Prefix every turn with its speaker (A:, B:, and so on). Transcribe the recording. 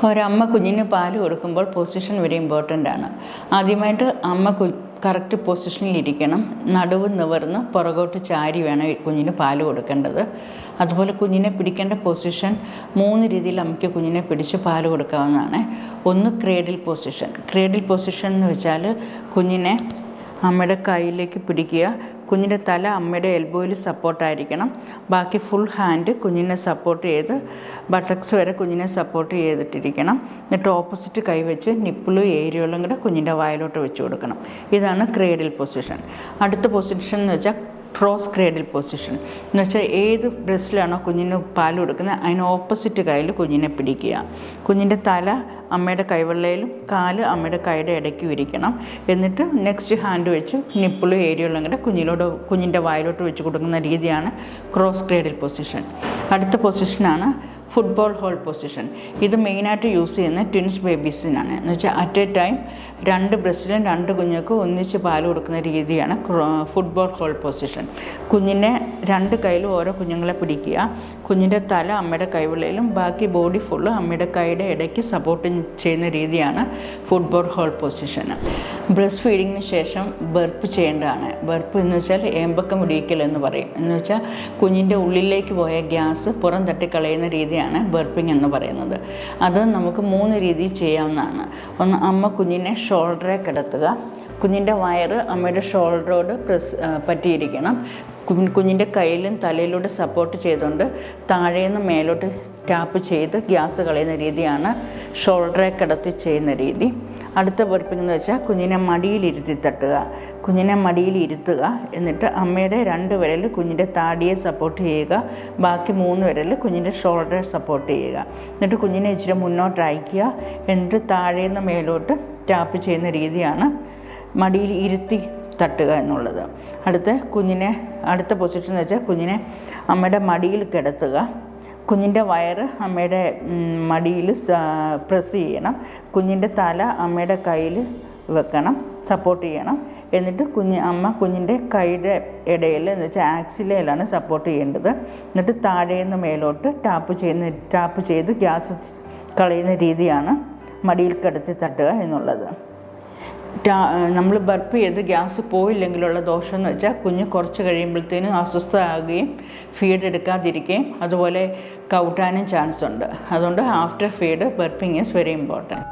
A: ഒരമ്മ കുഞ്ഞിന് പാല് കൊടുക്കുമ്പോൾ പൊസിഷൻ വെരി ഇമ്പോർട്ടൻ്റ് ആണ്. ആദ്യമായിട്ട് അമ്മ കറക്റ്റ് പൊസിഷനിൽ ഇരിക്കണം. നടുവ് നിവർന്ന് പുറകോട്ട് ചാരി വേണം കുഞ്ഞിന് പാല് കൊടുക്കേണ്ടത്. അതുപോലെ കുഞ്ഞിനെ പിടിക്കേണ്ട പൊസിഷൻ 3 രീതിയിൽ അമ്മയ്ക്ക് കുഞ്ഞിനെ പിടിച്ച് പാല് കൊടുക്കാവുന്നതാണ്. ഒന്ന് ക്രേഡിൽ പൊസിഷൻ. ക്രേഡിൽ പൊസിഷൻ എന്ന് വെച്ചാൽ കുഞ്ഞിനെ അമ്മയുടെ കയ്യിലേക്ക് പിടിക്കുക. കുഞ്ഞിൻ്റെ തല അമ്മയുടെ എൽബോയിൽ സപ്പോർട്ടായിരിക്കണം. ബാക്കി ഫുൾ ഹാൻഡ് കുഞ്ഞിനെ സപ്പോർട്ട് ചെയ്ത് ബട്ടക്സ് വരെ കുഞ്ഞിനെ സപ്പോർട്ട് ചെയ്തിട്ടിരിക്കണം. എന്നിട്ട് ഓപ്പോസിറ്റ് കൈ വെച്ച് നിപ്പിളും ഏരിയകളും കൂടെ കുഞ്ഞിൻ്റെ വായിലോട്ട് വെച്ച് കൊടുക്കണം. ഇതാണ് ക്രേഡിൽ പൊസിഷൻ. അടുത്ത പൊസിഷൻ എന്ന് വെച്ചാൽ ക്രോസ് ക്രേഡിൽ പൊസിഷൻ എന്ന് വെച്ചാൽ ഏത് ബ്രസ്റ്റിലാണോ കുഞ്ഞിന് പാൽ കൊടുക്കുന്നത് അതിന് ഓപ്പോസിറ്റ് കയ്യിൽ കുഞ്ഞിനെ പിടിക്കുക. കുഞ്ഞിൻ്റെ തല അമ്മയുടെ കൈവെള്ളയിലും കാല് അമ്മയുടെ കൈയുടെ ഇടയ്ക്കും ഇരിക്കണം. എന്നിട്ട് നെക്സ്റ്റ് ഹാൻഡ് വെച്ച് നിപ്പിളും ഏരിയകളും കൂടെ കുഞ്ഞിൻ്റെ വായിലോട്ട് വെച്ച് കൊടുക്കുന്ന രീതിയാണ് ക്രോസ് ക്രേഡിൽ പൊസിഷൻ. അടുത്ത പൊസിഷനാണ് ഫുട്ബോൾ ഹോൾ പൊസിഷൻ. ഇത് മെയിനായിട്ട് യൂസ് ചെയ്യുന്നത് ട്വിൻസ് ബേബീസിനാണ്. എന്ന് വെച്ചാൽ അറ്റ് എ ടൈം 2 ബ്രസ്റ്റിലും 2 കുഞ്ഞുങ്ങൾക്ക് ഒന്നിച്ച് പാൽ കൊടുക്കുന്ന രീതിയാണ് ഫുട്ബോൾ ഹോൾ പൊസിഷൻ. കുഞ്ഞിനെ 2 കൈയിലും ഓരോ കുഞ്ഞുങ്ങളെ പിടിക്കുക. കുഞ്ഞിൻ്റെ തല അമ്മയുടെ കൈവെള്ളയിലും ബാക്കി ബോഡി ഫുള്ള് അമ്മയുടെ കൈയുടെ ഇടയ്ക്ക് സപ്പോർട്ട് ചെയ്യുന്ന രീതിയാണ് ഫുട്ബോൾ ഹോൾ പൊസിഷൻ. ബ്രസ്റ്റ് ഫീഡിങ്ങിന് ശേഷം ബർപ്പ് ചെയ്യേണ്ടതാണ്. ബർപ്പ് എന്ന് വെച്ചാൽ ഏമ്പക്കം ഇടിയിക്കൽ എന്ന് പറയും. എന്ന് വെച്ചാൽ കുഞ്ഞിൻ്റെ ഉള്ളിലേക്ക് പോയ ഗ്യാസ് പുറം തട്ടിക്കളയുന്ന രീതിയാണ് ബർപ്പിംഗ് എന്ന് പറയുന്നത്. അത് നമുക്ക് 3 രീതിയിൽ ചെയ്യാവുന്നതാണ്. ഒന്ന്, അമ്മ കുഞ്ഞിനെ ഷോൾഡറെ കിടത്തുക. കുഞ്ഞിൻ്റെ വയറ് അമ്മയുടെ ഷോൾഡറോട് പറ്റിയിരിക്കണം. കുഞ്ഞിൻ്റെ കയ്യിലും തലയിലൂടെ സപ്പോർട്ട് ചെയ്തുകൊണ്ട് താഴേന്ന് മേലോട്ട് ടാപ്പ് ചെയ്ത് ഗ്യാസ് കളയുന്ന രീതിയാണ് ഷോൾഡറെ കിടത്തി ചെയ്യുന്ന രീതി. അടുത്ത ബർപ്പിംഗ് എന്ന് വെച്ചാൽ കുഞ്ഞിനെ മടിയിലിരുത്തി തട്ടുക. കുഞ്ഞിനെ മടിയിൽ ഇരുത്തുക. എന്നിട്ട് അമ്മയുടെ 2 വിരൽ കുഞ്ഞിൻ്റെ താടിയെ സപ്പോർട്ട് ചെയ്യുക. ബാക്കി 3 വിരൽ കുഞ്ഞിൻ്റെ ഷോൾഡറെ സപ്പോർട്ട് ചെയ്യുക. എന്നിട്ട് കുഞ്ഞിനെ ഇച്ചിരി മുന്നോട്ട് അയക്കുക. എന്നിട്ട് താഴേന്ന് മേലോട്ട് ടാപ്പ് ചെയ്യുന്ന രീതിയാണ് മടിയിൽ ഇരുത്തി തട്ടുക എന്നുള്ളത്. അടുത്ത പൊസിഷൻ എന്ന് വെച്ചാൽ കുഞ്ഞിനെ അമ്മയുടെ മടിയിൽ കിടത്തുക. കുഞ്ഞിൻ്റെ വയറ് അമ്മയുടെ മടിയിൽ പ്രസ് ചെയ്യണം. കുഞ്ഞിൻ്റെ തല അമ്മയുടെ കയ്യിൽ വെക്കണം, സപ്പോർട്ട് ചെയ്യണം. എന്നിട്ട് അമ്മ കുഞ്ഞിൻ്റെ കൈയുടെ ഇടയിൽ എന്ന് വെച്ചാൽ ആക്സിലയിലാണ് സപ്പോർട്ട് ചെയ്യേണ്ടത്. എന്നിട്ട് താഴേന്ന് മേലോട്ട് ടാപ്പ് ചെയ്ത് ഗ്യാസ് കളയുന്ന രീതിയാണ് മടിയിൽ കിടത്തി തട്ടുക എന്നുള്ളത്. നമ്മൾ ബർപ്പ് ചെയ്ത് ഗ്യാസ് പോയില്ലെങ്കിലുള്ള ദോഷം എന്ന് വെച്ചാൽ കുഞ്ഞ് കുറച്ച് കഴിയുമ്പോഴത്തേനും അസ്വസ്ഥമാകുകയും ഫീഡ് എടുക്കാതിരിക്കുകയും അതുപോലെ കൗട്ടാനും ചാൻസ് ഉണ്ട്. അതുകൊണ്ട് after feed burping is very important.